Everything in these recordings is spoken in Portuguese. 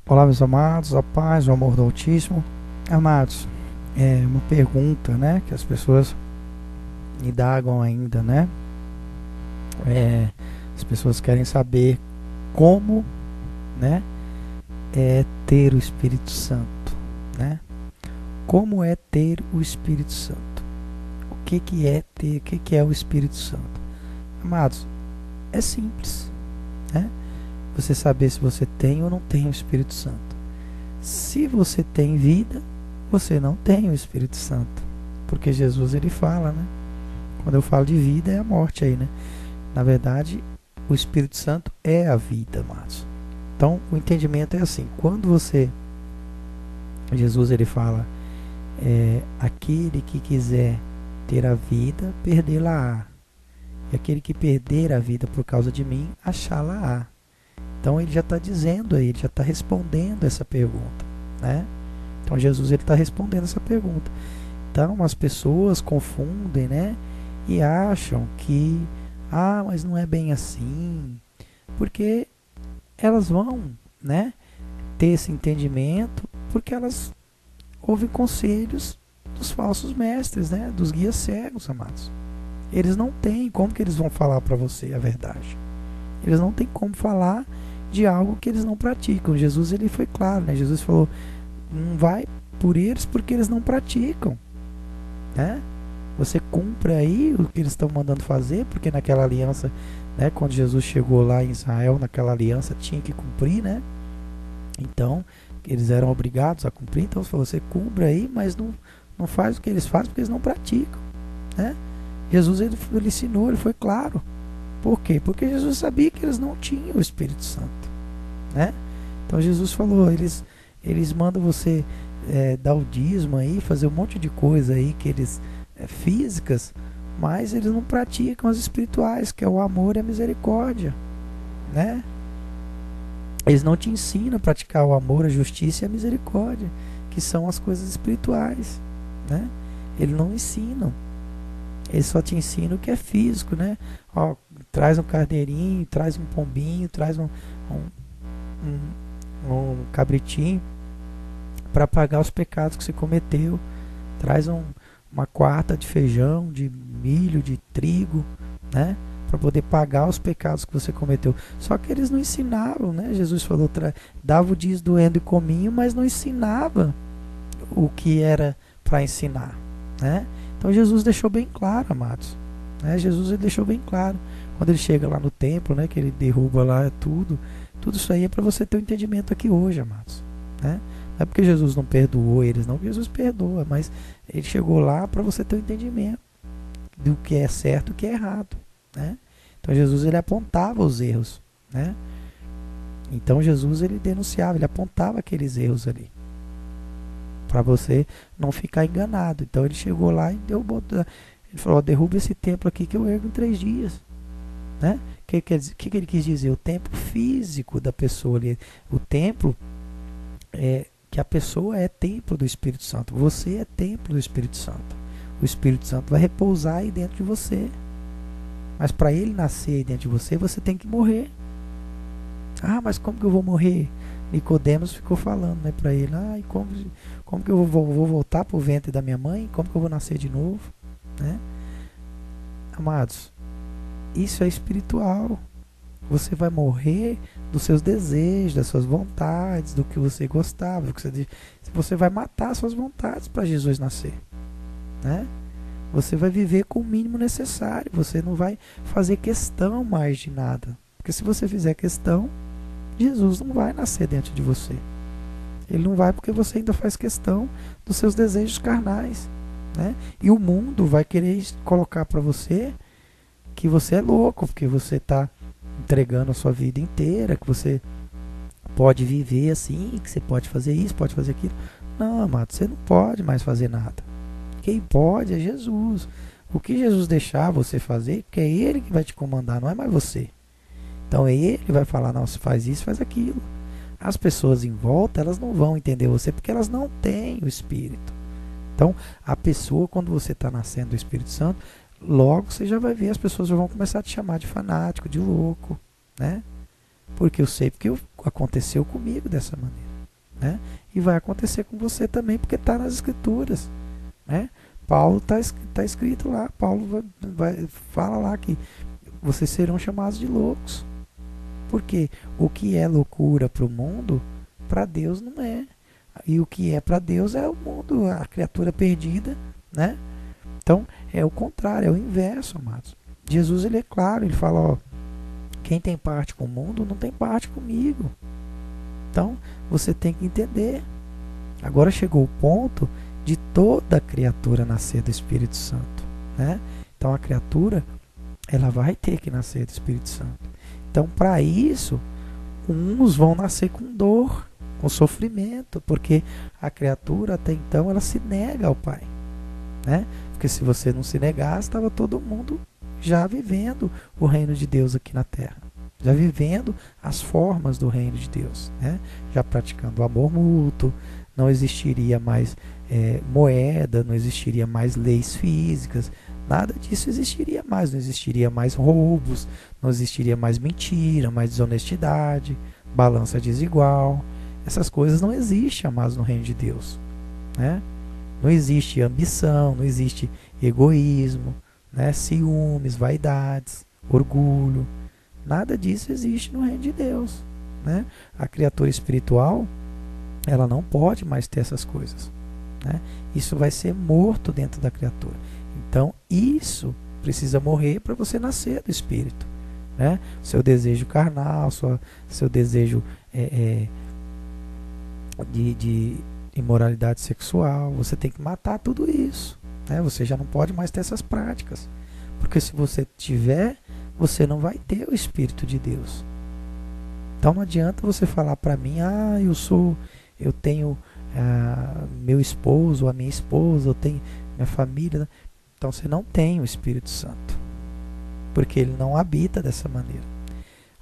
Olá, meus amados, a paz, o amor do Altíssimo. Amados, é uma pergunta, né, que as pessoas indagam ainda, né? As pessoas querem saber como, né, é ter o Espírito Santo, né? Como é ter o Espírito Santo? O que é ter? O que é o Espírito Santo? Amados, é simples, né? Você saber se você tem ou não tem o Espírito Santo. Se você tem vida, você não tem o Espírito Santo. Porque Jesus ele fala, né? Quando eu falo de vida é a morte aí, né? Na verdade, o Espírito Santo é a vida, amados. Então, o entendimento é assim. Quando Jesus ele fala, aquele que quiser ter a vida, perdê-la-á. E aquele que perder a vida por causa de mim, achá-la-á. Então ele já está dizendo aí, ele já está respondendo essa pergunta, né? Então Jesus ele está respondendo essa pergunta. Então as pessoas confundem, né? E acham que, mas não é bem assim, porque elas vão, né? Ter esse entendimento, porque elas ouvem conselhos dos falsos mestres, né? Dos guias cegos, amados. Eles não têm como que eles vão falar para você a verdade. Eles não têm como falar de algo que eles não praticam. Jesus ele foi claro, né? Jesus falou, não vai por eles porque eles não praticam, né? Você cumpre aí o que eles estão mandando fazer, porque naquela aliança, né, quando Jesus chegou lá em Israel, naquela aliança tinha que cumprir, né? Então, eles eram obrigados a cumprir. Então, você cumpre aí, mas não faz o que eles fazem porque eles não praticam, né? Jesus ele ensinou, ele foi claro. Por quê? Porque Jesus sabia que eles não tinham o Espírito Santo, né? Então Jesus falou, eles mandam você dar o dízimo aí, fazer um monte de coisa aí que eles físicas, mas eles não praticam as espirituais, que é o amor e a misericórdia, né? Eles não te ensinam a praticar o amor, a justiça e a misericórdia, que são as coisas espirituais, né? Eles não ensinam. Eles só te ensinam o que é físico, né? Ó, traz um cardeirinho, traz um pombinho, traz um cabritinho para pagar os pecados que você cometeu. Traz uma quarta de feijão, de milho, de trigo, né? Para poder pagar os pecados que você cometeu. Só que eles não ensinavam, né? Jesus falou, dava o dízimo, doendo e cominho, mas não ensinava o que era para ensinar, né? Então Jesus deixou bem claro, amados, né? Jesus ele deixou bem claro quando ele chega lá no templo, né? Que ele derruba lá tudo isso aí é para você ter um entendimento aqui hoje, amados, né? Não é porque Jesus não perdoou eles, não, Jesus perdoa, mas ele chegou lá para você ter um entendimento do que é certo e o que é errado, né? Então Jesus ele apontava os erros, né? Então Jesus ele denunciava, ele apontava aqueles erros ali, para você não ficar enganado. Então ele chegou lá e ele falou, derruba esse templo aqui que eu ergo em 3 dias, né? O que ele quis dizer? O templo físico da pessoa ali, o templo que a pessoa é templo do Espírito Santo, você é templo do Espírito Santo, o Espírito Santo vai repousar aí dentro de você, mas para ele nascer aí dentro de você, você tem que morrer. Mas como que eu vou morrer? Nicodemos ficou falando, né, para ele, e como que eu vou voltar para o ventre da minha mãe? Como que eu vou nascer de novo, né? Amados, isso é espiritual. Você vai morrer dos seus desejos, das suas vontades, do que você gostava, você vai matar suas vontades para Jesus nascer, né? Você vai viver com o mínimo necessário, você não vai fazer questão mais de nada, porque se você fizer questão, Jesus não vai nascer dentro de você. Ele não vai porque você ainda faz questão dos seus desejos carnais, né? E o mundo vai querer colocar para você que você é louco, porque você está entregando a sua vida inteira, que você pode viver assim, que você pode fazer isso, pode fazer aquilo. Não, amado, você não pode mais fazer nada. Quem pode é Jesus. O que Jesus deixar você fazer, porque é Ele que vai te comandar, não é mais você. Então Ele vai falar, não, você faz isso, faz aquilo. As pessoas em volta, elas não vão entender você, porque elas não têm o Espírito. Então, a pessoa, quando você está nascendo do Espírito Santo, logo você já vai ver, as pessoas já vão começar a te chamar de fanático, de louco, né? Porque eu sei, porque aconteceu comigo dessa maneira. né? E vai acontecer com você também, porque está nas Escrituras, né? Paulo tá escrito lá, Paulo fala lá que vocês serão chamados de loucos. Porque o que é loucura para o mundo, para Deus não é. E o que é para Deus é o mundo, a criatura perdida, né? Então é o contrário, é o inverso, amados. Jesus, ele é claro, ele fala, ó, quem tem parte com o mundo não tem parte comigo. Então você tem que entender. Agora chegou o ponto de toda criatura nascer do Espírito Santo, né? Então a criatura, ela vai ter que nascer do Espírito Santo. Então, para isso, uns vão nascer com dor, com sofrimento, porque a criatura até então ela se nega ao Pai, né? Porque se você não se negasse, estava todo mundo já vivendo o reino de Deus aqui na Terra, já vivendo as formas do reino de Deus, né? Já praticando o amor mútuo, não existiria mais moeda, não existiria mais leis físicas, nada disso existiria mais, não existiria mais roubos, não existiria mais mentira, mais desonestidade, balança desigual. Essas coisas não existem mais no reino de Deus, né? Não existe ambição, não existe egoísmo, né? Ciúmes, vaidades, orgulho. Nada disso existe no reino de Deus, né? A criatura espiritual, ela não pode mais ter essas coisas, né? Isso vai ser morto dentro da criatura. Então, isso precisa morrer para você nascer do Espírito, né? Seu desejo carnal, seu desejo de imoralidade sexual, você tem que matar tudo isso, né? Você já não pode mais ter essas práticas, porque se você tiver, você não vai ter o Espírito de Deus. Então não adianta você falar para mim, eu tenho meu esposo, a minha esposa, eu tenho minha família, né? Então você não tem o Espírito Santo, porque ele não habita dessa maneira.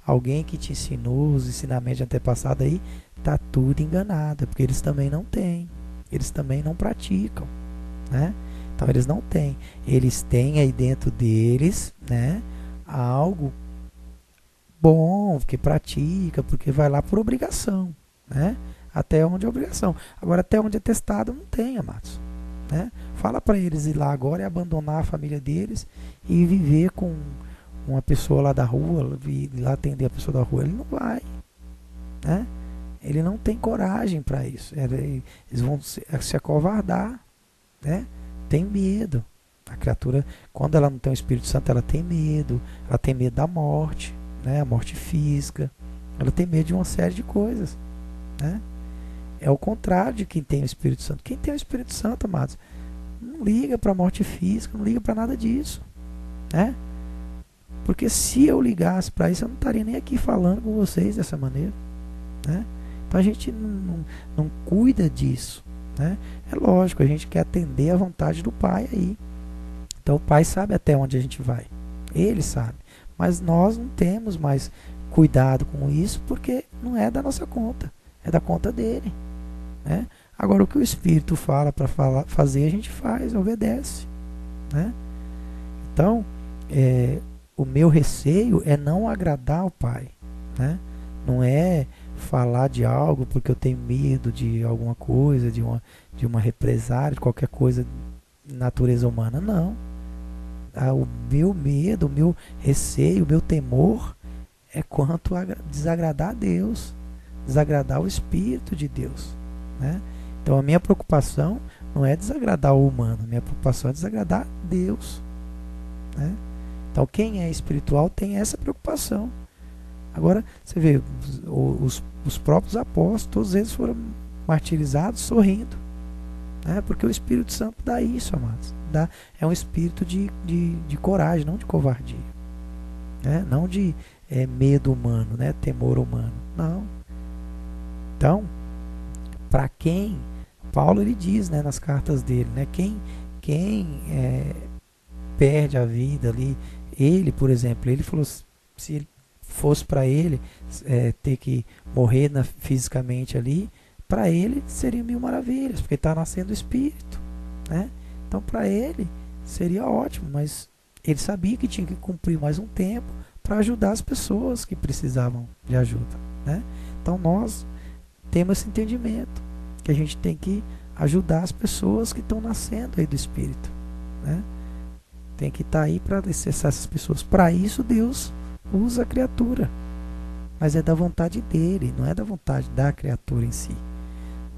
Alguém que te ensinou os ensinamentos de antepassado aí, está tudo enganado, porque eles também não têm, eles também não praticam, né? Então eles não têm, eles têm aí dentro deles, né, algo bom, que pratica, porque vai lá por obrigação, né? Até onde é obrigação. Agora, até onde é testado, não tem, amados, né? Fala para eles ir lá agora e abandonar a família deles e viver com uma pessoa lá da rua, ir lá atender a pessoa da rua. Ele não vai, né? Ele não tem coragem para isso. Eles vão se acovardar, né? Tem medo. A criatura, quando ela não tem o Espírito Santo, ela tem medo da morte, né? A morte física. Ela tem medo de uma série de coisas, né? É o contrário de quem tem o Espírito Santo. Quem tem o Espírito Santo, amados, não liga para a morte física, não liga para nada disso, né? Porque se eu ligasse para isso, eu não estaria nem aqui falando com vocês dessa maneira, né? Então a gente não cuida disso, né? É lógico, a gente quer atender à vontade do Pai aí. Então o Pai sabe até onde a gente vai, Ele sabe, mas nós não temos mais cuidado com isso, porque não é da nossa conta, é da conta dele, né? Agora o que o Espírito fala para fazer, a gente faz, obedece, né? Então o meu receio é não agradar o Pai, né? Não é falar de algo porque eu tenho medo de alguma coisa, de uma represália, de qualquer coisa de natureza humana, não. O meu medo, o meu receio, o meu temor é quanto a desagradar a Deus, desagradar o Espírito de Deus, né? Então a minha preocupação não é desagradar o humano, a minha preocupação é desagradar Deus, né? Então quem é espiritual tem essa preocupação. Agora você vê, os próprios apóstolos, todos eles foram martirizados sorrindo, né? Porque o Espírito Santo dá isso, amados. É um espírito de coragem, não de covardia, né? Não de medo humano, né? Temor humano, não. Então, para quem, Paulo ele diz, né, nas cartas dele, né, quem perde a vida ali, ele, por exemplo, ele falou, se ele fosse para ele ter que morrer fisicamente ali, para ele seria 1000 maravilhas, porque está nascendo o Espírito, né? Então para ele seria ótimo, mas ele sabia que tinha que cumprir mais um tempo para ajudar as pessoas que precisavam de ajuda, né? Então nós temos esse entendimento que a gente tem que ajudar as pessoas que estão nascendo aí do Espírito, né? Tem que estar aí para acessar essas pessoas. Para isso Deus usa a criatura, mas é da vontade dele, não é da vontade da criatura em si.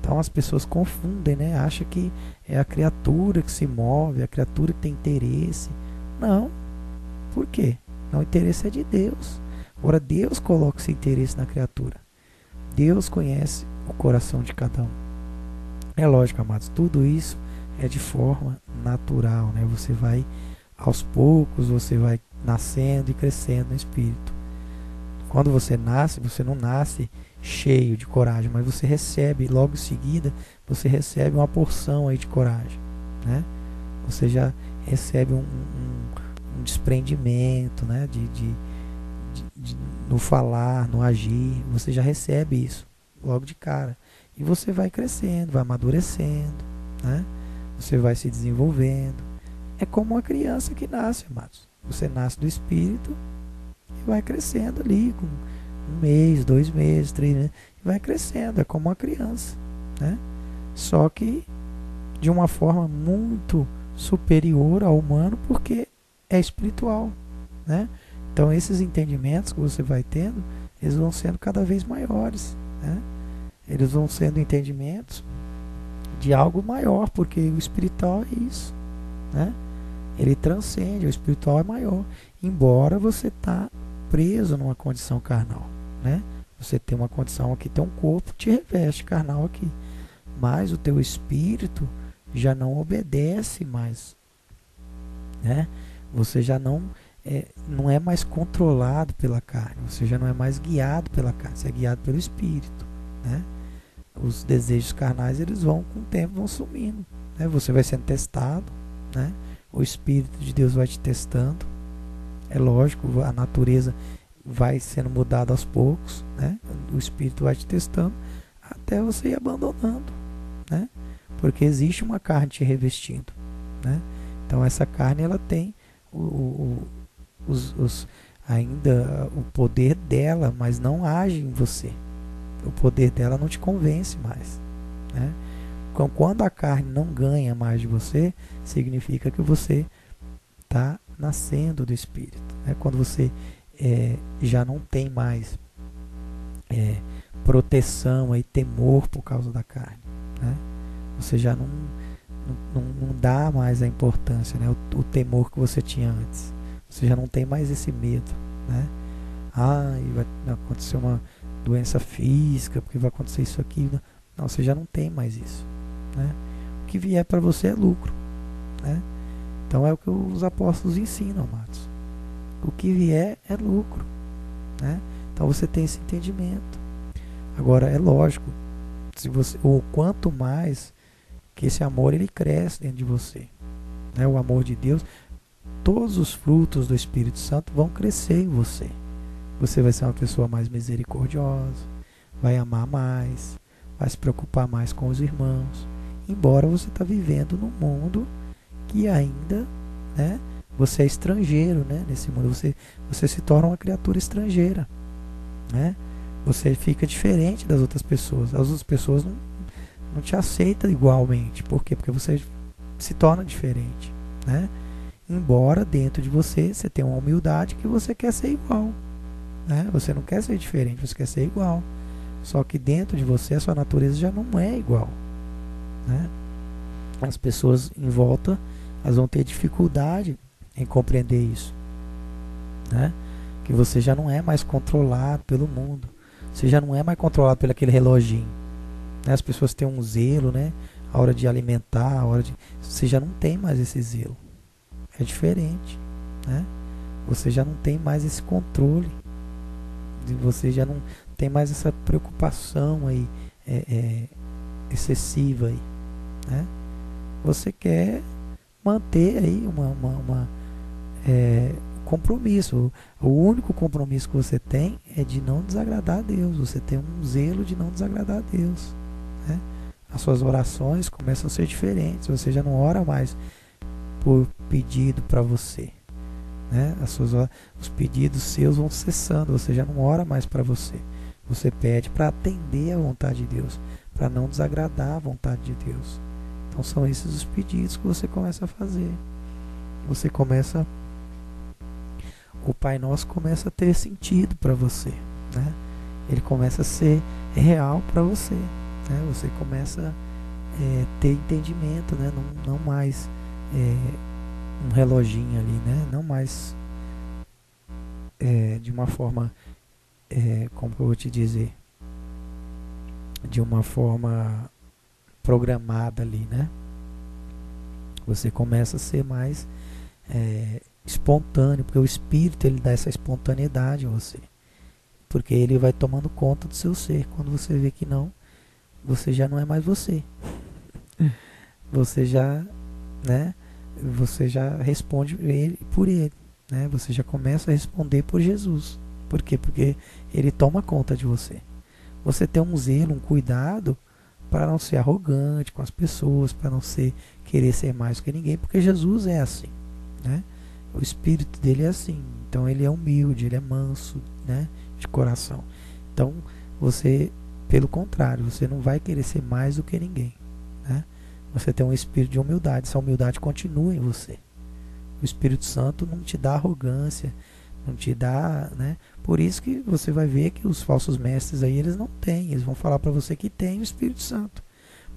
Então as pessoas confundem, né? Acham que é a criatura que se move, a criatura que tem interesse. Não. Por quê? Não, o interesse é de Deus. Agora Deus coloca esse interesse na criatura. Deus conhece o coração de cada um. É lógico, amados, tudo isso é de forma natural, né? Você vai aos poucos, você vai nascendo e crescendo no Espírito. Quando você nasce, você não nasce cheio de coragem, mas você recebe, logo em seguida, você recebe uma porção aí de coragem, né? Você já recebe um desprendimento, né? No falar, no agir, você já recebe isso logo de cara. E você vai crescendo, vai amadurecendo, né? Você vai se desenvolvendo. É como uma criança que nasce, amados. Você nasce do Espírito e vai crescendo ali com 1 mês, 2 meses, 3 meses. Vai crescendo, é como uma criança, né? Só que de uma forma muito superior ao humano, porque é espiritual, né? Então esses entendimentos que você vai tendo, eles vão sendo cada vez maiores, né? Eles vão sendo entendimentos de algo maior, porque o espiritual é isso, né? Ele transcende, o espiritual é maior, embora você está preso numa condição carnal, né? Você tem uma condição aqui, tem um corpo que te reveste carnal aqui, mas o teu espírito já não obedece mais, né? Você já não é mais controlado pela carne, você já não é mais guiado pela carne, você é guiado pelo espírito, né? Os desejos carnais, eles vão com o tempo, vão sumindo, né? Você vai sendo testado, né? O Espírito de Deus vai te testando. É lógico, a natureza vai sendo mudada aos poucos, né? O Espírito vai te testando até você ir abandonando, né? Porque existe uma carne te revestindo, né? Então essa carne, ela tem ainda o poder dela, mas não age em você. O poder dela não te convence mais, né? Então, quando a carne não ganha mais de você, significa que você está nascendo do Espírito, né? Quando você já não tem mais proteção e temor por causa da carne, né? Você já não dá mais a importância, né? O temor que você tinha antes. Você já não tem mais esse medo, né? Vai acontecer uma doença física, porque vai acontecer isso aqui. Não, você já não tem mais isso, né? O que vier para você é lucro, né? Então é o que os apóstolos ensinam, amados. O que vier é lucro, né? Então você tem esse entendimento. Agora é lógico, ou quanto mais que esse amor ele cresce dentro de você, né? O amor de Deus, todos os frutos do Espírito Santo vão crescer em você. Você vai ser uma pessoa mais misericordiosa, vai amar mais, vai se preocupar mais com os irmãos, embora você está vivendo num mundo que ainda, né, você é estrangeiro, né, nesse mundo. Você se torna uma criatura estrangeira, né? Você fica diferente das outras pessoas. As outras pessoas não te aceitam igualmente. Por quê? Porque você se torna diferente, né? Embora dentro de você tenha uma humildade que você quer ser igual, né? Você não quer ser diferente, você quer ser igual. Só que dentro de você a sua natureza já não é igual, né? As pessoas em volta, elas vão ter dificuldade em compreender isso, né? Que você já não é mais controlado pelo mundo. Você já não é mais controlado pelo aquele reloginho, né? As pessoas têm um zelo, né? A hora de alimentar, você já não tem mais esse zelo. É diferente, né? Você já não tem mais esse controle. Você já não tem mais essa preocupação aí excessiva aí, né? Você quer manter aí compromisso. O único compromisso que você tem é de não desagradar a Deus. Você tem um zelo de não desagradar a Deus, né? As suas orações começam a ser diferentes. Você já não ora mais por pedido para você, né? Os pedidos seus vão cessando. Você já não ora mais para você. Você pede para atender à vontade de Deus, para não desagradar a vontade de Deus. Então são esses os pedidos que você começa a fazer. Você começa, o Pai Nosso começa a ter sentido para você, né? Ele começa a ser real para você, né? Você começa a ter entendimento, né? Não mais um reloginho ali, né? Não mais de uma forma, como que eu vou te dizer, de uma forma programada ali, né? Você começa a ser mais espontâneo, porque o Espírito ele dá essa espontaneidade a você, porque ele vai tomando conta do seu ser. Quando você vê que não, você já não é mais você. Você já, né? Você já responde por ele, né? Você já começa a responder por Jesus. Por quê? Porque ele toma conta de você. Você tem um zelo, um cuidado para não ser arrogante com as pessoas, para não querer ser mais que ninguém, porque Jesus é assim, né? O espírito dele é assim. Então ele é humilde, ele é manso, né? De coração. Então você, pelo contrário, você não vai querer ser mais do que ninguém, né? Você tem um espírito de humildade. Essa humildade continua em você. O Espírito Santo não te dá arrogância, não te dá, né? Por isso que você vai ver que os falsos mestres aí, eles não têm. Eles vão falar para você que tem o Espírito Santo,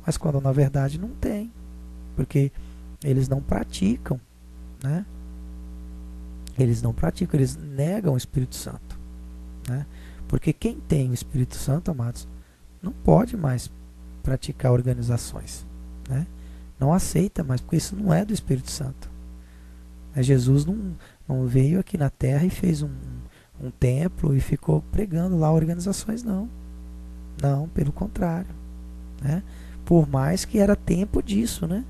mas quando na verdade não tem, porque eles não praticam, né? Eles não praticam, eles negam o Espírito Santo, né? Porque quem tem o Espírito Santo, amados, não pode mais praticar organizações, né? Não aceita mais, porque isso não é do Espírito Santo. Jesus não veio aqui na terra e fez um templo e ficou pregando lá organizações, não. Não, pelo contrário, né? Por mais que era tempo disso, né?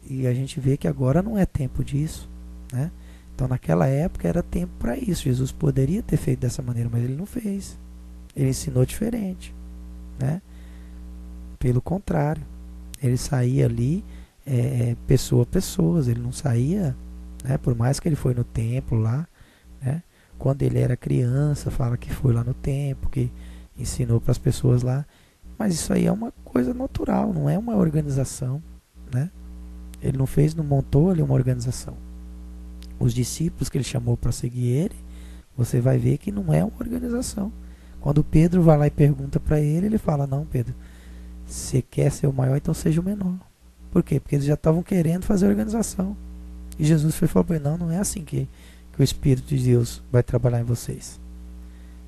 E a gente vê que agora não é tempo disso, né? Então naquela época era tempo para isso. Jesus poderia ter feito dessa maneira, mas ele não fez. Ele ensinou diferente, né? Pelo contrário, ele saía ali pessoa a pessoas. Ele não saía, né? Por mais que ele foi no templo lá, né? Quando ele era criança, fala que foi lá no templo, que ensinou para as pessoas lá. Mas isso aí é uma coisa natural, não é uma organização, né? Ele não montou ali uma organização. Os discípulos que ele chamou para seguir ele, você vai ver que não é uma organização. Quando Pedro vai lá e pergunta para ele, ele fala: não, Pedro, você quer ser o maior, então seja o menor. Por quê? Porque eles já estavam querendo fazer organização. E Jesus falou para ele: não é assim que o Espírito de Deus vai trabalhar em vocês.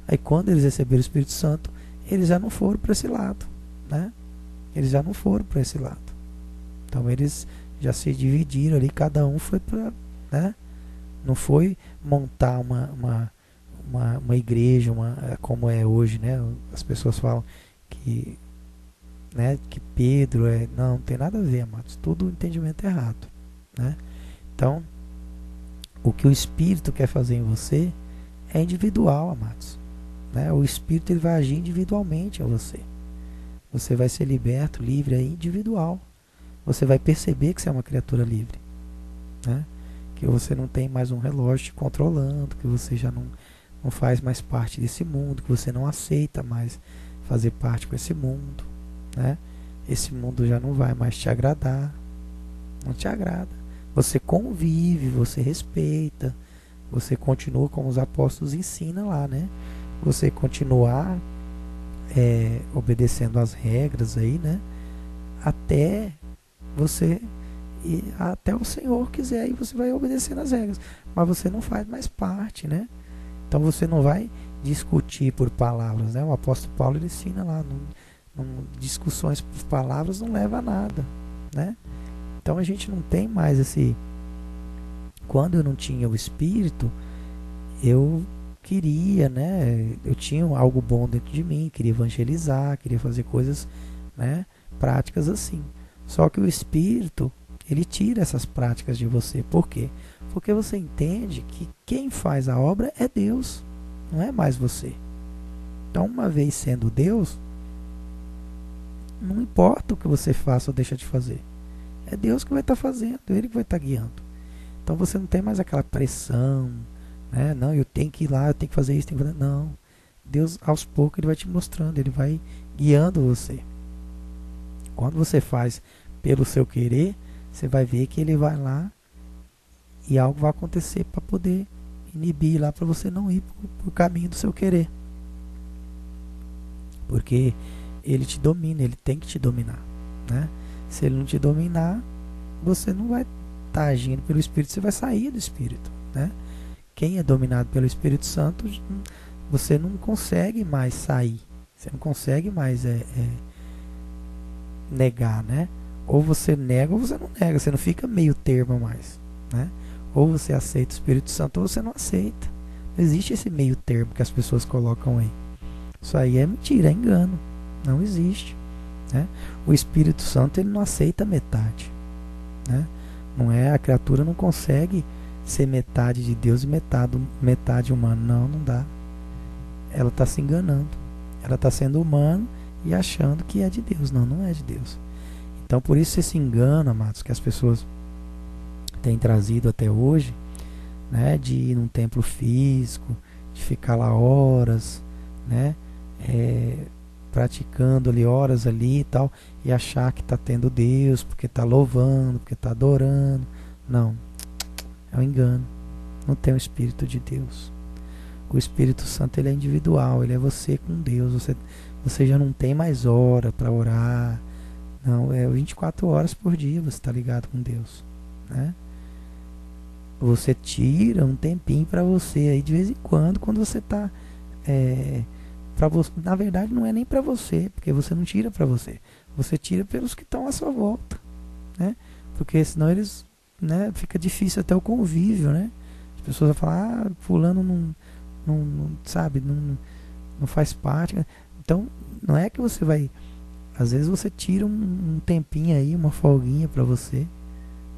Aí quando eles receberam o Espírito Santo, eles já não foram para esse lado, né? Eles já não foram para esse lado. Então eles já se dividiram ali, cada um foi para, né? Não foi montar uma igreja, como é hoje, né? As pessoas falam que, né, que Pedro não tem nada a ver, amados. Tudo entendimento errado, né? Então, o que o Espírito quer fazer em você é individual, amados, né? O Espírito ele vai agir individualmente em você. Você vai ser liberto, livre, é individual. Você vai perceber que você é uma criatura livre, né? Que você não tem mais um relógio te controlando, que você já não faz mais parte desse mundo, que você não aceita mais fazer parte com esse mundo, né? Esse mundo já não vai mais te agradar, não te agrada. Você convive, você respeita, você continua como os apóstolos ensinam lá, né? Você continuar obedecendo às regras aí, né? Até o Senhor quiser, aí você vai obedecendo às regras, mas você não faz mais parte, né? Então você não vai discutir por palavras, né? O apóstolo Paulo ele ensina lá, discussões por palavras não leva a nada, né? Então a gente não tem mais esse. Quando eu não tinha o Espírito, eu queria, né? Eu tinha algo bom dentro de mim, queria evangelizar, queria fazer coisas, né? Práticas assim. Só que o Espírito ele tira essas práticas de você. Por quê? Porque você entende que quem faz a obra é Deus, não é mais você. Então, uma vez sendo Deus, não importa o que você faça ou deixa de fazer. É Deus que vai estar fazendo, Ele que vai estar guiando. Então você não tem mais aquela pressão, né? Não, eu tenho que ir lá, eu tenho que fazer isso, tenho que fazer. Não. Deus aos poucos ele vai te mostrando, ele vai guiando você. Quando você faz pelo seu querer, você vai ver que ele vai lá e algo vai acontecer para poder inibir lá, para você não ir para o caminho do seu querer. Porque ele te domina, ele tem que te dominar, né? Se ele não te dominar, você não vai estar agindo pelo Espírito, você vai sair do Espírito, né? Quem é dominado pelo Espírito Santo, você não consegue mais sair, você não consegue mais negar, né? Ou você nega ou você não nega, você não fica meio termo mais, né? Ou você aceita o Espírito Santo ou você não aceita. Não existe esse meio termo que as pessoas colocam aí. Isso aí é mentira, é engano. Não existe, né? O Espírito Santo ele não aceita metade, né? Não é, a criatura não consegue ser metade de Deus e metade humano. Não, não dá. Ela está se enganando. Ela está sendo humana e achando que é de Deus. Não, não é de Deus. Então por isso esse engano, amados, que as pessoas têm trazido até hoje, né? De ir num templo físico, de ficar lá horas, né? Praticando ali horas ali e tal, e achar que está tendo Deus, porque está louvando, porque está adorando. Não, é um engano. Não tem o Espírito de Deus. O Espírito Santo ele é individual, ele é você com Deus. Você já não tem mais hora para orar. Não, é 24 horas por dia você está ligado com Deus, né? Você tira um tempinho para você aí de vez em quando você está para você, na verdade não é nem para você, porque você não tira para você. Você tira pelos que estão à sua volta, né? Porque senão eles, né, fica difícil até o convívio, né? As pessoas vão falar, fulano não sabe, não faz parte. Então, não é que você vai, às vezes você tira um tempinho aí, uma folguinha para você,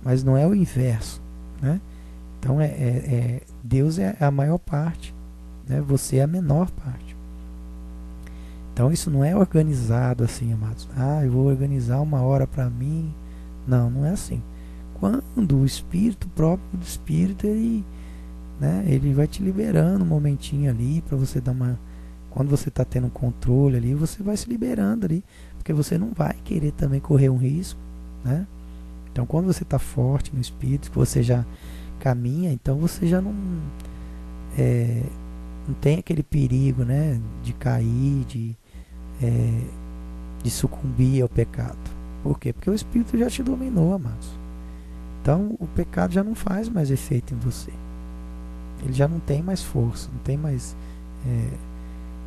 mas não é o inverso, né? Então Deus é a maior parte, né? Você é a menor parte. Então isso não é organizado assim, amados. Eu vou organizar uma hora para mim. Não, não é assim. Quando o Espírito, o próprio do Espírito, ele, né, ele vai te liberando um momentinho ali para você dar uma... Quando você está tendo um controle ali, você vai se liberando ali, porque você não vai querer também correr um risco, né? Então quando você está forte no Espírito, que você já caminha, então você já não tem aquele perigo, né, de cair, de sucumbir ao pecado. Por quê? Porque o Espírito já te dominou, amados. Então o pecado já não faz mais efeito em você. Ele já não tem mais força, não tem mais...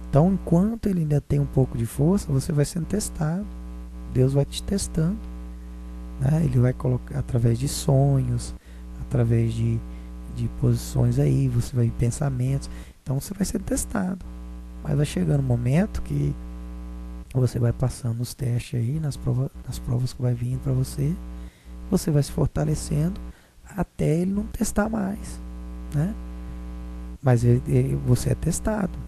Então enquanto ele ainda tem um pouco de força, você vai sendo testado. Deus vai te testando, né? Ele vai colocar através de sonhos, através de posições aí, você vai em pensamentos. Então você vai ser testado. Mas vai chegando um momento que você vai passando nos testes aí, nas provas que vai vindo para você. Você vai se fortalecendo até ele não testar mais, né? Mas você é testado,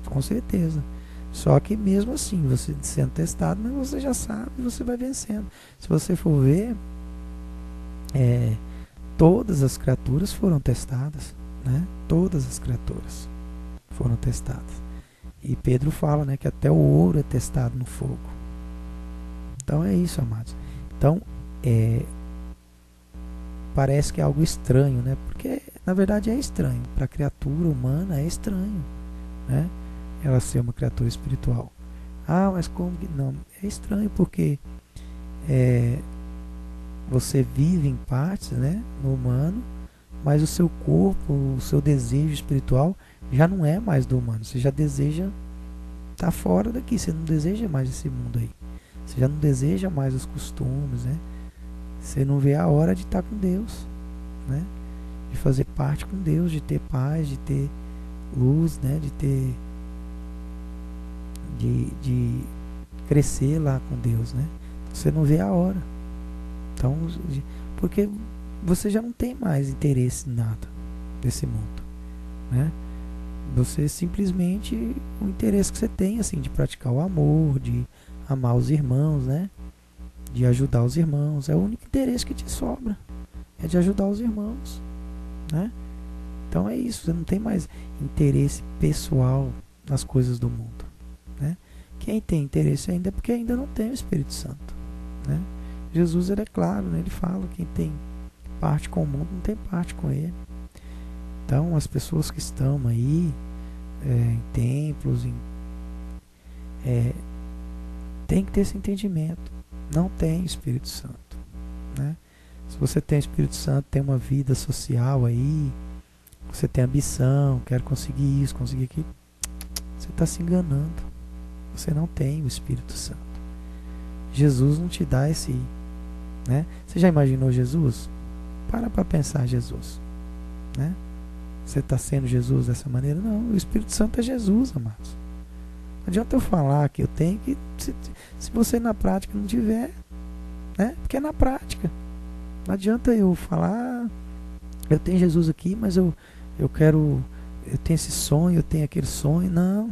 com certeza. Só que mesmo assim, você sendo testado, mas você já sabe, você vai vencendo. Se você for ver, todas as criaturas foram testadas, né? Todas as criaturas foram testadas. E Pedro fala, né, que até o ouro é testado no fogo. Então é isso, amados. Então, parece que é algo estranho, né? Porque na verdade é estranho. Para a criatura humana é estranho, né? Ela ser uma criatura espiritual. Mas como que não? É estranho porque você vive em partes, né, no humano, mas o seu corpo, o seu desejo espiritual já não é mais do humano. Você já deseja estar fora daqui. Você não deseja mais esse mundo aí. Você já não deseja mais os costumes, né? Você não vê a hora de estar com Deus, né? De fazer parte com Deus, de ter paz, de ter luz, né? De crescer lá com Deus, né? Você não vê a hora. Então, porque você já não tem mais interesse em nada desse mundo, né? Você simplesmente, o interesse que você tem, assim, de praticar o amor, de amar os irmãos, né? De ajudar os irmãos, é o único interesse que te sobra, é de ajudar os irmãos, né? Então é isso, você não tem mais interesse pessoal nas coisas do mundo, né? Quem tem interesse ainda é porque ainda não tem o Espírito Santo, né? Jesus, ele é claro, né? Ele fala, quem tem parte com o mundo não tem parte com ele. Então, as pessoas que estão aí em templos, tem que ter esse entendimento. Não tem Espírito Santo, né? Se você tem Espírito Santo, tem uma vida social aí, você tem ambição, quero conseguir isso, conseguir aquilo, você está se enganando. Você não tem o Espírito Santo. Jesus não te dá esse, né? Você já imaginou Jesus? Para pensar Jesus, né? Você está sendo Jesus dessa maneira? Não, o Espírito Santo é Jesus, amados. Não adianta eu falar que eu tenho que, se você na prática não tiver, né? Porque é na prática. Não adianta eu falar, eu tenho Jesus aqui, mas eu tenho esse sonho, eu tenho aquele sonho. Não.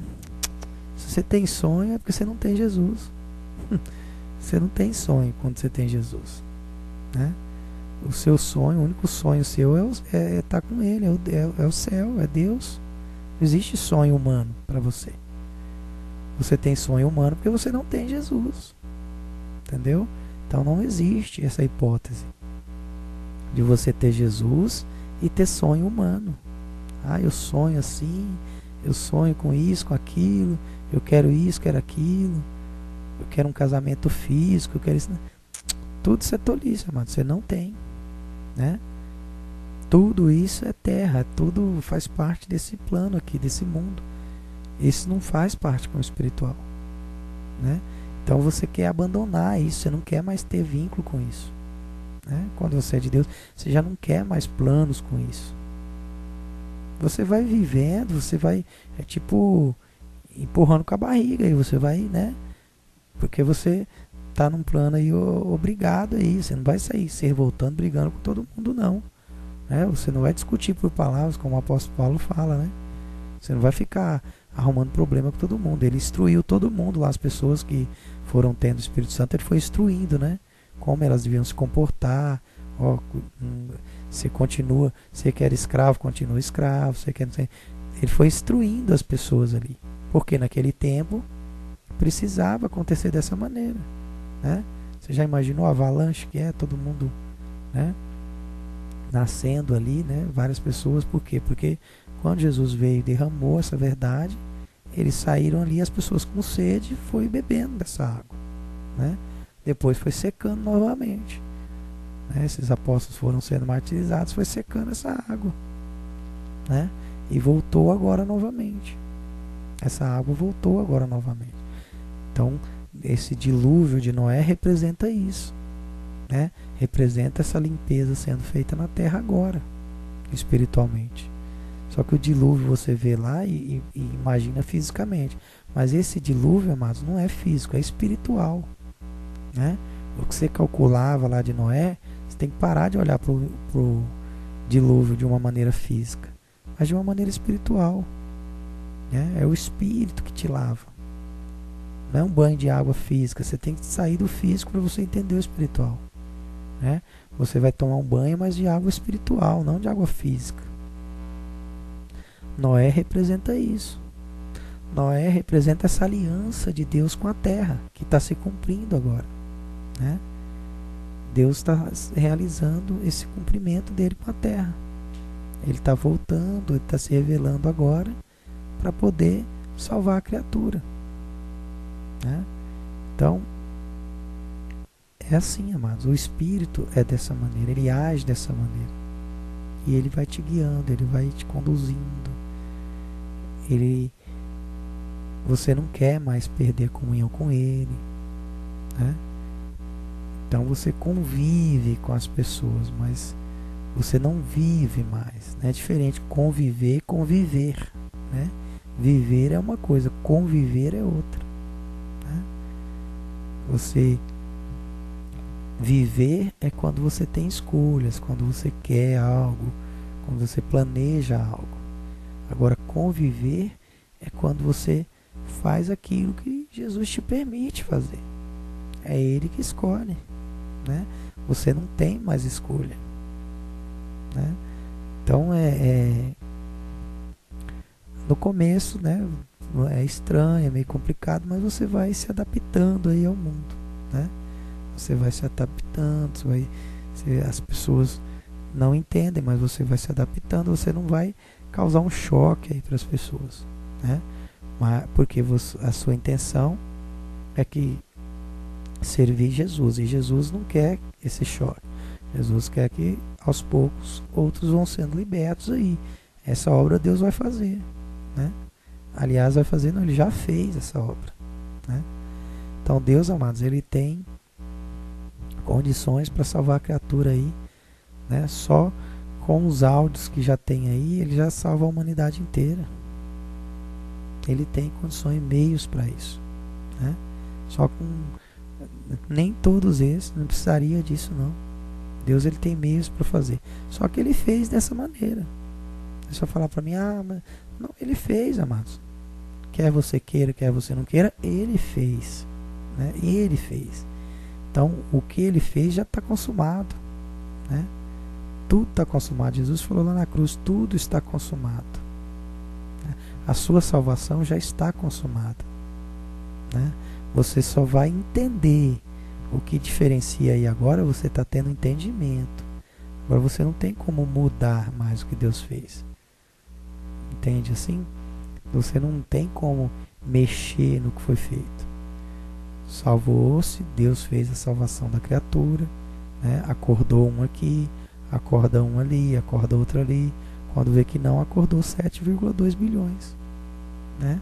Se você tem sonho é porque você não tem Jesus. Você não tem sonho quando você tem Jesus, né? O seu sonho, o único sonho seu é estar com Ele, é o céu, é Deus. Não existe sonho humano para você. Você tem sonho humano porque você não tem Jesus, entendeu? Então não existe essa hipótese de você ter Jesus e ter sonho humano. Ah, eu sonho assim, eu sonho com isso, com aquilo, eu quero isso, quero aquilo, eu quero um casamento físico, eu quero isso. Tudo isso é tolice, amado. Você não tem, né? Tudo isso é terra, tudo faz parte desse plano aqui, desse mundo. Isso não faz parte com o espiritual, né? Então você quer abandonar isso, você não quer mais ter vínculo com isso, né? Quando você é de Deus, você já não quer mais planos com isso. Você vai vivendo, você vai, é tipo empurrando com a barriga, e você vai, né? Porque você tá num plano aí obrigado aí, você não vai sair se revoltando, brigando com todo mundo, não, né? Você não vai discutir por palavras, como o apóstolo Paulo fala, né? Você não vai ficar arrumando problema com todo mundo. Ele instruiu todo mundo lá, as pessoas que foram tendo o Espírito Santo, ele foi instruindo, né? Como elas deviam se comportar. Ó, você continua, você quer escravo, continua escravo, você quer. Ele foi instruindo as pessoas ali, porque naquele tempo precisava acontecer dessa maneira, né? Você já imaginou a avalanche que é todo mundo, né? Nascendo ali, né? Várias pessoas, por quê? Porque quando Jesus veio e derramou essa verdade, eles saíram ali, as pessoas com sede, foi bebendo dessa água, né? Depois foi secando novamente, né? Esses apóstolos foram sendo martirizados, foi secando essa água, né? E voltou agora novamente. Essa água voltou agora novamente. Então, esse dilúvio de Noé representa isso, né? Representa essa limpeza sendo feita na terra agora, espiritualmente. Só que o dilúvio você vê lá e imagina fisicamente. Mas esse dilúvio, amados, não é físico, é espiritual, né? O que você calculava lá de Noé, você tem que parar de olhar para o dilúvio de uma maneira física, mas de uma maneira espiritual, né? É o Espírito que te lava. Não é um banho de água física. Você tem que sair do físico para você entender o espiritual, né? Você vai tomar um banho, mas de água espiritual, não de água física. Noé representa isso. Noé representa essa aliança de Deus com a terra, que está se cumprindo agora, né? Deus está realizando esse cumprimento dele com a terra. Ele está voltando, ele está se revelando agora para poder salvar a criatura, né? Então, é assim, amados. O Espírito é dessa maneira, ele age dessa maneira. E ele vai te guiando, ele vai te conduzindo. Você não quer mais perder a comunhão com ele, né? Então você convive com as pessoas, mas você não vive mais, né? É diferente conviver e conviver, né? Viver é uma coisa, conviver é outra, né? Você viver é quando você tem escolhas, quando você quer algo, quando você planeja algo. Agora, conviver é quando você faz aquilo que Jesus te permite fazer. É Ele que escolhe, né? Você não tem mais escolha, né? Então, no começo, né, é estranho, é meio complicado, mas você vai se adaptando aí ao mundo, né? Você vai se adaptando, as pessoas não entendem, mas você vai se adaptando, você não vai causar um choque aí para as pessoas, né? Porque a sua intenção é que servir Jesus, e Jesus não quer esse choque. Jesus quer que aos poucos outros vão sendo libertos aí. Essa obra Deus vai fazer, né? Aliás, vai fazer, não, ele já fez essa obra, né? Então Deus, amados, ele tem condições para salvar a criatura aí, né? Só com os áudios que já tem aí, ele já salva a humanidade inteira. Ele tem condições e meios para isso, né? Só com nem todos esses, não precisaria disso não. Deus, ele tem meios para fazer. Só que ele fez dessa maneira. É só falar para mim, mas não, ele fez, amados. Quer você queira, quer você não queira, ele fez, né? Ele fez. Então, o que ele fez já está consumado, né? Tudo está consumado. Jesus falou lá na cruz, tudo está consumado. A sua salvação já está consumada, né? Você só vai entender o que diferencia aí agora, você está tendo entendimento. Agora você não tem como mudar mais o que Deus fez. Entende assim? Você não tem como mexer no que foi feito. Salvou-se, Deus fez a salvação da criatura, né? Acordou um aqui, acorda um ali, acorda outro ali. Quando vê que não, acordou 7,2 bilhões, né?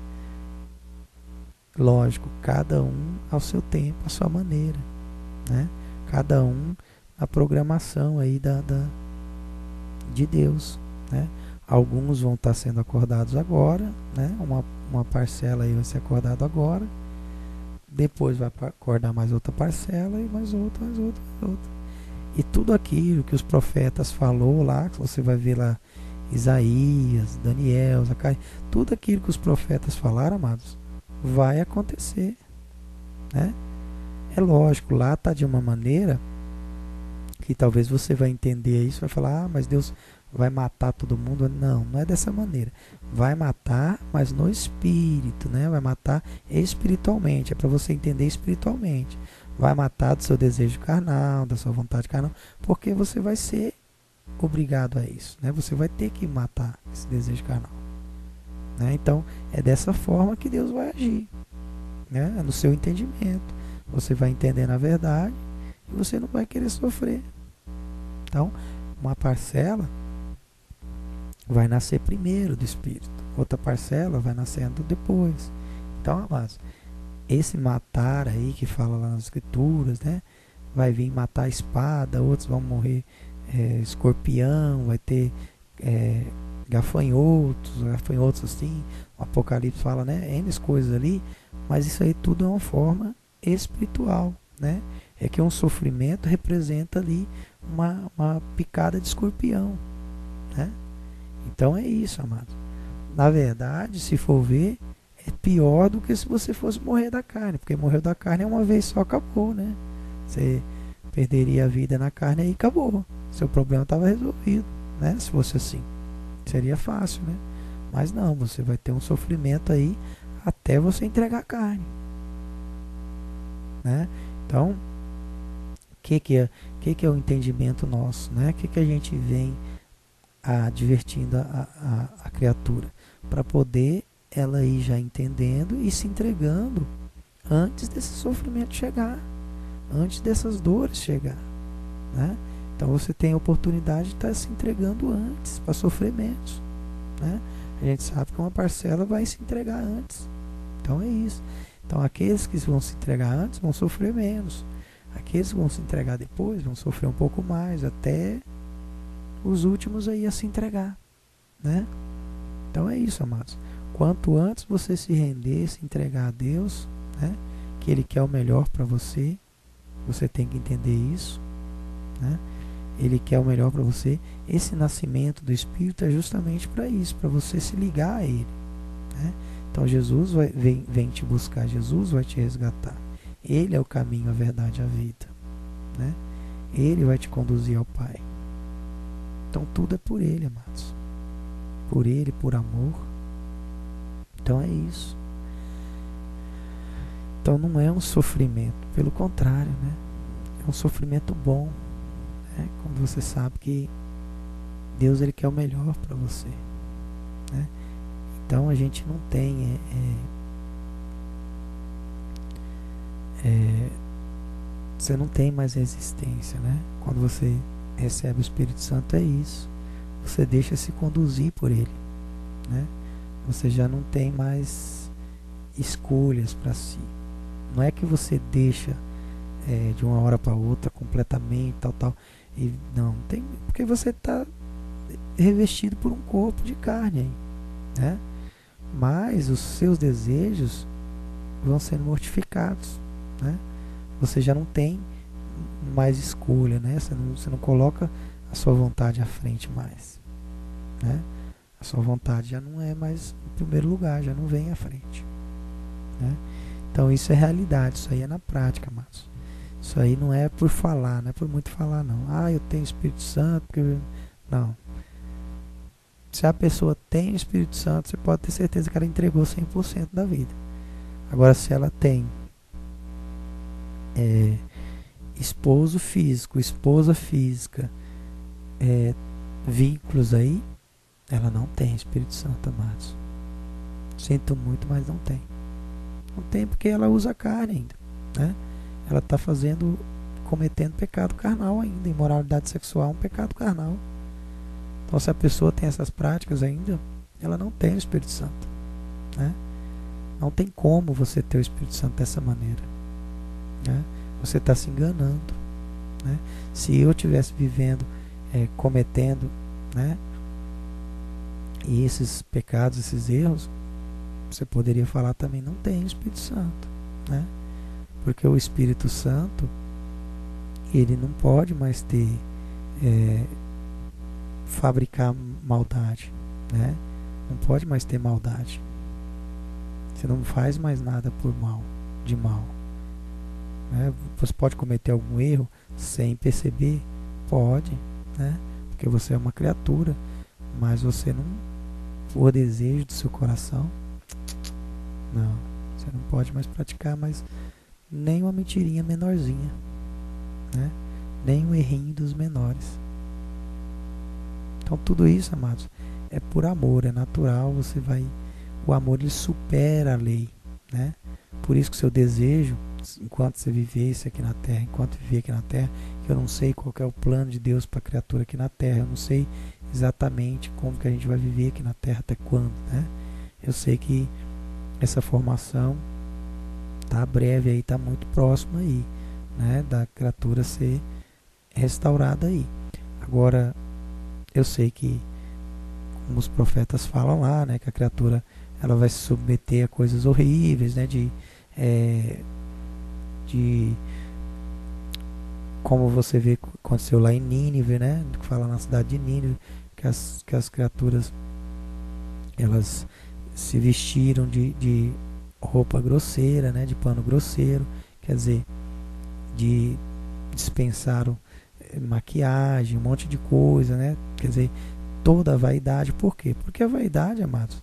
Lógico, cada um ao seu tempo, à sua maneira, né? Cada um na programação aí de Deus, né? Alguns vão estar sendo acordados agora, né? Uma parcela aí vai ser acordada agora, depois vai acordar mais outra parcela e mais outra. E tudo aquilo que os profetas falou lá, que você vai ver lá, Isaías, Daniel, Zacarias, tudo aquilo que os profetas falaram, amados, vai acontecer, né? É lógico, lá está de uma maneira que talvez você vai entender isso, vai falar, mas Deus vai matar todo mundo. Não, não é dessa maneira. Vai matar, mas no espírito, né? Vai matar espiritualmente, é para você entender espiritualmente. Vai matar do seu desejo carnal, da sua vontade carnal, porque você vai ser obrigado a isso, né? Você vai ter que matar esse desejo carnal, né? Então, é dessa forma que Deus vai agir, né? É no seu entendimento. Você vai entender na verdade e você não vai querer sofrer. Então, uma parcela vai nascer primeiro do Espírito, outra parcela vai nascendo depois. Então, amados, esse matar aí que fala lá nas Escrituras, né? Vai vir matar a espada, outros vão morrer escorpião, vai ter gafanhotos assim, o Apocalipse fala, né? N coisas ali, mas isso aí tudo é uma forma espiritual, né? É que um sofrimento representa ali uma picada de escorpião, né? Então é isso, amado. Na verdade, se for ver, é pior do que se você fosse morrer da carne, porque morreu da carne é uma vez só, acabou, né? Você perderia a vida na carne e acabou. Seu problema estava resolvido, né? Se fosse assim, seria fácil, né? Mas não, você vai ter um sofrimento aí até você entregar a carne, né? Então, o que é o entendimento nosso, né? O que a gente vem advertindo a criatura? Para poder ela ir já entendendo e se entregando antes desse sofrimento chegar, antes dessas dores chegar, né? Então você tem a oportunidade de estar se entregando antes para sofrer menos, né? A gente sabe que uma parcela vai se entregar antes. Então é isso. Então aqueles que vão se entregar antes vão sofrer menos. Aqueles que vão se entregar depois vão sofrer um pouco mais, até os últimos aí a se entregar, né? Então é isso, amados. Quanto antes você se render, se entregar a Deus, né? Que Ele quer o melhor para você, você tem que entender isso, né? Ele quer o melhor para você. Esse nascimento do Espírito é justamente para isso, para você se ligar a Ele, né? Então Jesus vem te buscar, Jesus vai te resgatar. Ele é o caminho, a verdade e a vida, né? Ele vai te conduzir ao Pai. Então tudo é por Ele, amados. Por Ele, por amor. Então é isso, Então não é um sofrimento, pelo contrário, né? É um sofrimento bom, né? Quando você sabe que Deus ele quer o melhor para você, né? Então a gente não tem você não tem mais resistência, né? Quando você recebe o Espírito Santo é isso. Você deixa se conduzir por ele, né? Você já não tem mais escolhas para si. Não é que você deixa de uma hora para outra completamente tal e não tem, porque você está revestido por um corpo de carne aí, né? Mas os seus desejos vão sendo mortificados, né? Você já não tem mais escolha, né? Você não coloca a sua vontade à frente mais, né? A sua vontade já não é mais em primeiro lugar, já não vem à frente, né? Então isso é realidade, isso aí é na prática, amados. Isso aí não é por falar, não é por muito falar não. Ah, eu tenho Espírito Santo, porque... não. Se a pessoa tem o Espírito Santo, você pode ter certeza que ela entregou 100% da vida. Agora, se ela tem esposo físico, esposa física, vínculos aí, ela não tem Espírito Santo, amados. Sinto muito, mas não tem. Não tem porque ela usa a carne ainda, né? Ela está cometendo pecado carnal ainda. Imoralidade sexual é um pecado carnal. Então, se a pessoa tem essas práticas ainda, ela não tem o Espírito Santo, né? Não tem como você ter o Espírito Santo dessa maneira, né? Você está se enganando, né? Se eu estivesse vivendo, cometendo, né, e esses pecados, esses erros, você poderia falar também, não tem o Espírito Santo, né? Porque o Espírito Santo, ele não pode mais ter fabricar maldade, né? Não pode mais ter maldade. Você não faz mais nada de mal, né? Você pode cometer algum erro sem perceber? Pode, né? Porque você é uma criatura, mas você não, o desejo do seu coração, não, você não pode mais praticar mais nem uma mentirinha menorzinha, né? Nem um errinho dos menores. Então tudo isso, amados, é por amor, é natural. O amor ele supera a lei, né? Por isso que o seu desejo, enquanto você vivesse aqui na terra, enquanto viver aqui na terra, que eu não sei qual que é o plano de Deus para a criatura aqui na terra, eu não sei exatamente como que a gente vai viver aqui na terra, até quando, né? Eu sei que essa formação tá breve aí, tá muito próxima aí, né, da criatura ser restaurada aí. Agora, eu sei que, como os profetas falam lá, né, que a criatura ela vai se submeter a coisas horríveis, né, de como você vê que aconteceu lá em Nínive, né, que fala na cidade de Nínive, que as criaturas elas se vestiram de roupa grosseira, né, de pano grosseiro, quer dizer, dispensaram maquiagem, um monte de coisa, né, quer dizer, toda a vaidade. Por quê? Porque a vaidade, amados,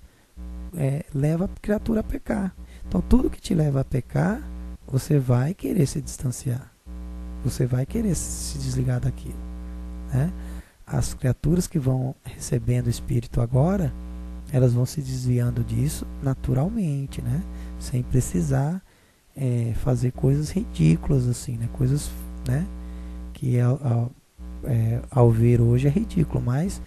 leva a criatura a pecar. Então tudo que te leva a pecar, você vai querer se distanciar, você vai querer se desligar daquilo, né? As criaturas que vão recebendo o Espírito agora, elas vão se desviando disso naturalmente, né? Sem precisar fazer coisas ridículas assim, né? Coisas, né, que ao ver hoje é ridículo, mas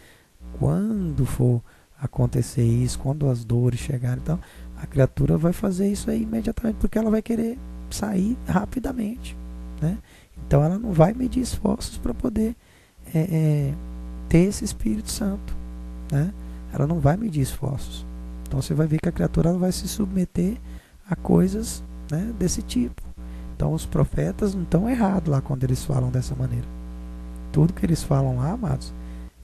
quando for acontecer isso, quando as dores chegarem, então a criatura vai fazer isso aí imediatamente, porque ela vai querer sair rapidamente, né? Então ela não vai medir esforços para poder ter esse Espírito Santo, né? Ela não vai medir esforços. Então você vai ver que a criatura ela vai se submeter a coisas, né, desse tipo. Então os profetas não estão errados lá quando eles falam dessa maneira. Tudo que eles falam lá, amados,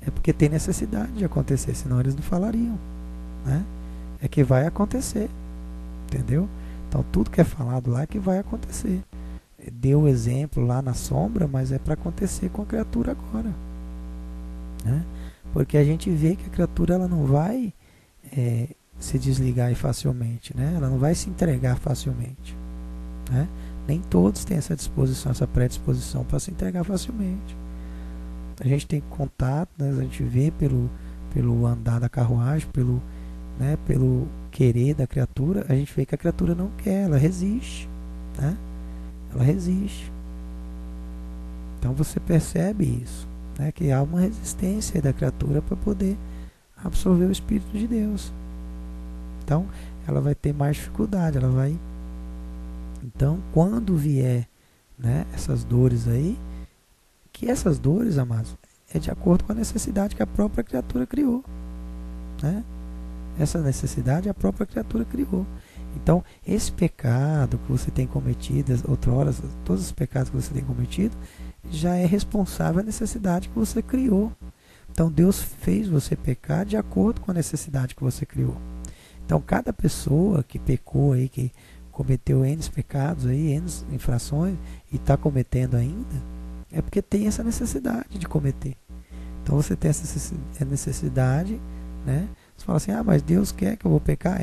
é porque tem necessidade de acontecer, senão eles não falariam, né? É que vai acontecer, entendeu? Então tudo que é falado lá é que vai acontecer. Deu o exemplo lá na sombra, mas é para acontecer com a criatura agora, né? Porque a gente vê que a criatura ela não vai se desligar facilmente, né? Ela não vai se entregar facilmente, né? Nem todos têm essa disposição, essa predisposição para se entregar facilmente. A gente tem contato, né? A gente vê pelo andar da carruagem, pelo querer da criatura, a gente vê que a criatura não quer, ela resiste, né? Ela resiste. Então você percebe isso, né? Que há uma resistência da criatura para poder absorver o Espírito de Deus. Então ela vai ter mais dificuldade, ela vai. Então quando vier, né, essas dores aí, que essas dores, amados, é de acordo com a necessidade que a própria criatura criou, né? Essa necessidade a própria criatura criou. Então, esse pecado que você tem cometido, outrora, todos os pecados que você tem cometido, já é responsável a necessidade que você criou. Então, Deus fez você pecar de acordo com a necessidade que você criou. Então, cada pessoa que pecou aí, que cometeu N pecados aí, N infrações, e está cometendo ainda, é porque tem essa necessidade de cometer. Então, você tem essa necessidade, né? Você fala assim, mas Deus quer que eu vou pecar?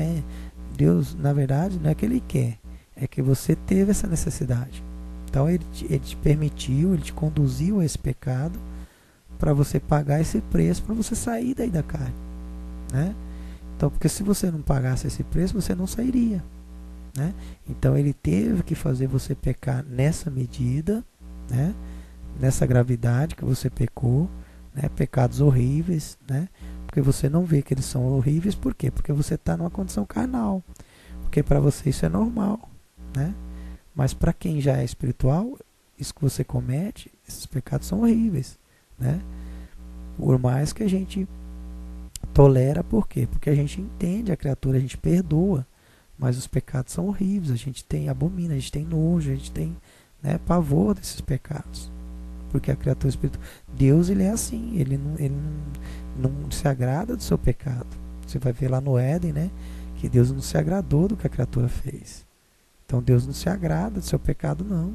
Deus, na verdade, não é que Ele quer, é que você teve essa necessidade. Então Ele te permitiu, Ele te conduziu a esse pecado para você pagar esse preço, para você sair daí da carne, né? Então, porque se você não pagasse esse preço, você não sairia, né? Então Ele teve que fazer você pecar nessa medida, né? Nessa gravidade que você pecou, né? Pecados horríveis, né? Porque você não vê que eles são horríveis, por quê? Porque você está numa condição carnal. Porque para você isso é normal, né? Mas para quem já é espiritual, isso que você comete, esses pecados são horríveis, né? Por mais que a gente tolera, por quê? Porque a gente entende a criatura, a gente perdoa, mas os pecados são horríveis, a gente tem abomina, a gente tem nojo, a gente tem, né, pavor desses pecados. Porque a criatura espiritual, Deus, ele é assim, ele não se agrada do seu pecado. Você vai ver lá no Éden, né, que Deus não se agradou do que a criatura fez. Então Deus não se agrada do seu pecado, não.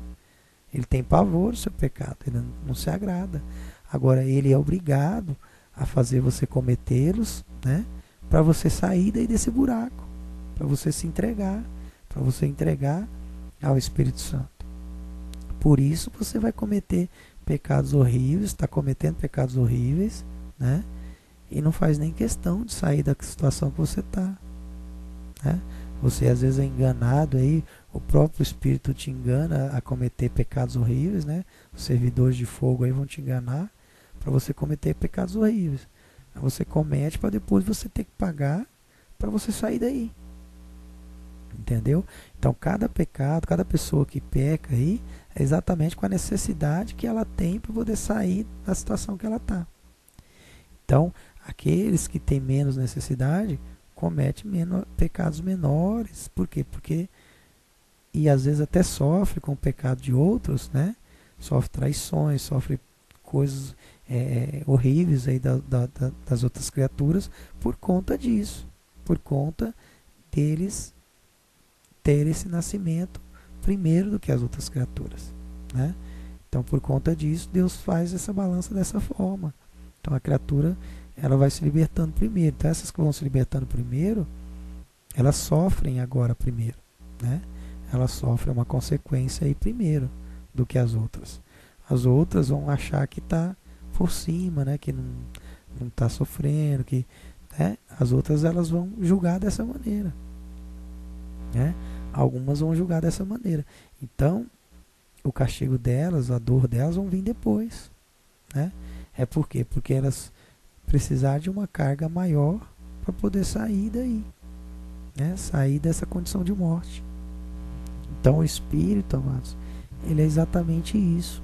Ele tem pavor do seu pecado, ele não se agrada. Agora ele é obrigado a fazer você cometê-los, né, para você sair daí desse buraco, para você se entregar, para você entregar ao Espírito Santo. Por isso você vai cometer pecados horríveis, está cometendo pecados horríveis, né? E não faz nem questão de sair da situação que você está, né? Você às vezes é enganado aí, o próprio Espírito te engana a cometer pecados horríveis, né? Os servidores de fogo aí vão te enganar para você cometer pecados horríveis. Você comete para depois você ter que pagar para você sair daí. Entendeu? Então cada pecado, cada pessoa que peca aí, é exatamente com a necessidade que ela tem para poder sair da situação que ela está. Então, aqueles que têm menos necessidade cometem pecados menores. Por quê? Porque, e às vezes até sofre com o pecado de outros, né? Sofre traições, sofre coisas horríveis aí das outras criaturas por conta disso, por conta deles ter esse nascimento primeiro do que as outras criaturas, né? Então, por conta disso, Deus faz essa balança dessa forma. Então, a criatura, ela vai se libertando primeiro. Então, essas que vão se libertando primeiro, elas sofrem agora primeiro, né? Elas sofrem uma consequência aí primeiro do que as outras. As outras vão achar que está por cima, né? Que não está sofrendo, que, né? As outras, elas vão julgar dessa maneira, né? Algumas vão julgar dessa maneira. Então, o castigo delas, a dor delas vão vir depois, né? É por quê? Porque elas precisaram de uma carga maior para poder sair daí, né? Sair dessa condição de morte. Então, o Espírito, amados, ele é exatamente isso.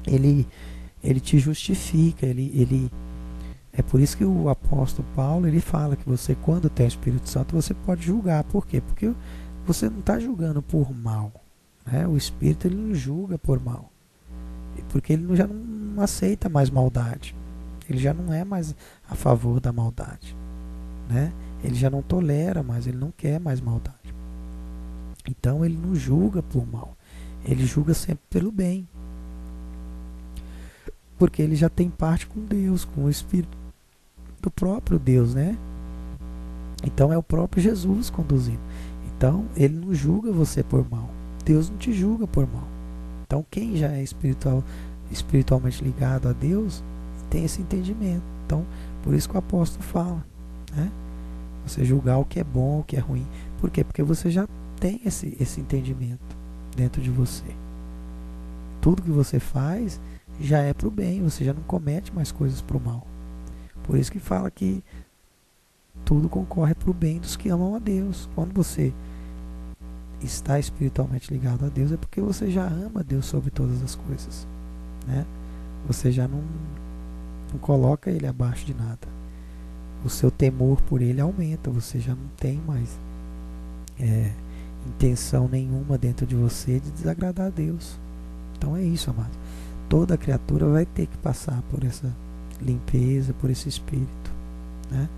Ele te justifica, é por isso que o apóstolo Paulo, ele fala que você, quando tem o Espírito Santo, você pode julgar. Por quê? Porque você não está julgando por mal, né? O Espírito, ele não julga por mal, porque ele já não aceita mais maldade, ele já não é mais a favor da maldade, né? Ele já não tolera mais, ele não quer mais maldade. Então ele não julga por mal, ele julga sempre pelo bem, porque ele já tem parte com Deus, com o Espírito do próprio Deus, né? Então é o próprio Jesus conduzindo. Então, ele não julga você por mal. Deus não te julga por mal. Então, quem já é espiritualmente ligado a Deus, tem esse entendimento. Então, por isso que o apóstolo fala, né? Você julgar o que é bom, o que é ruim. Por quê? Porque você já tem esse entendimento dentro de você. Tudo que você faz já é para o bem, você já não comete mais coisas para o mal. Por isso que fala que tudo concorre para o bem dos que amam a Deus. Quando você está espiritualmente ligado a Deus, é porque você já ama Deus sobre todas as coisas, né? Você já não coloca Ele abaixo de nada. O seu temor por Ele aumenta, você já não tem mais intenção nenhuma dentro de você de desagradar a Deus. Então é isso, amado. Toda criatura vai ter que passar por essa limpeza, por esse espírito, né?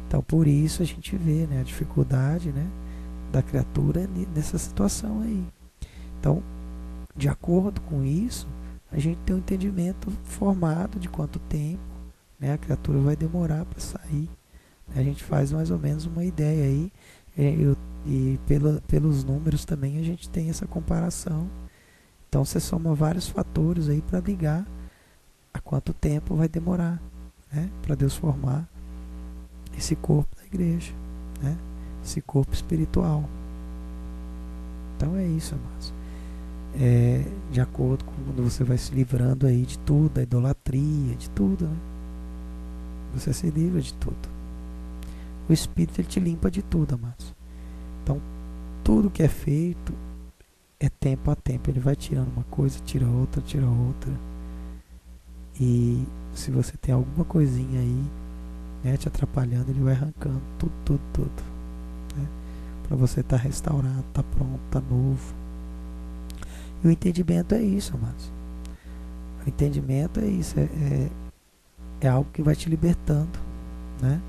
Então por isso a gente vê, né, a dificuldade, né, da criatura nessa situação aí. Então, de acordo com isso, a gente tem um entendimento formado de quanto tempo, né, a criatura vai demorar para sair. A gente faz mais ou menos uma ideia aí, e pelos números também a gente tem essa comparação. Então você soma vários fatores aí para ligar a quanto tempo vai demorar, né, para Deus formar esse corpo da igreja, né, esse corpo espiritual. Então é isso, amados. De acordo com quando você vai se livrando aí de tudo, da idolatria, de tudo, né? Você se livra de tudo. O Espírito, ele te limpa de tudo, amados. Então, tudo que é feito é tempo a tempo. Ele vai tirando uma coisa, tira outra, tira outra. E se você tem alguma coisinha aí, né, te atrapalhando, ele vai arrancando tudo, né? Para você estar restaurado, estar pronto, estar novo. E o entendimento é isso, amados. O entendimento é isso. É algo que vai te libertando, né?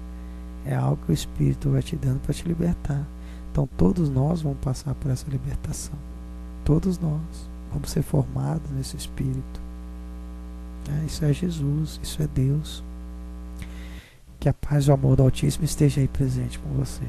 É algo que o Espírito vai te dando para te libertar. Então todos nós vamos passar por essa libertação. Todos nós vamos ser formados nesse Espírito. Isso é Jesus, isso é Deus. Que a paz e o amor do Altíssimo esteja aí presente com você.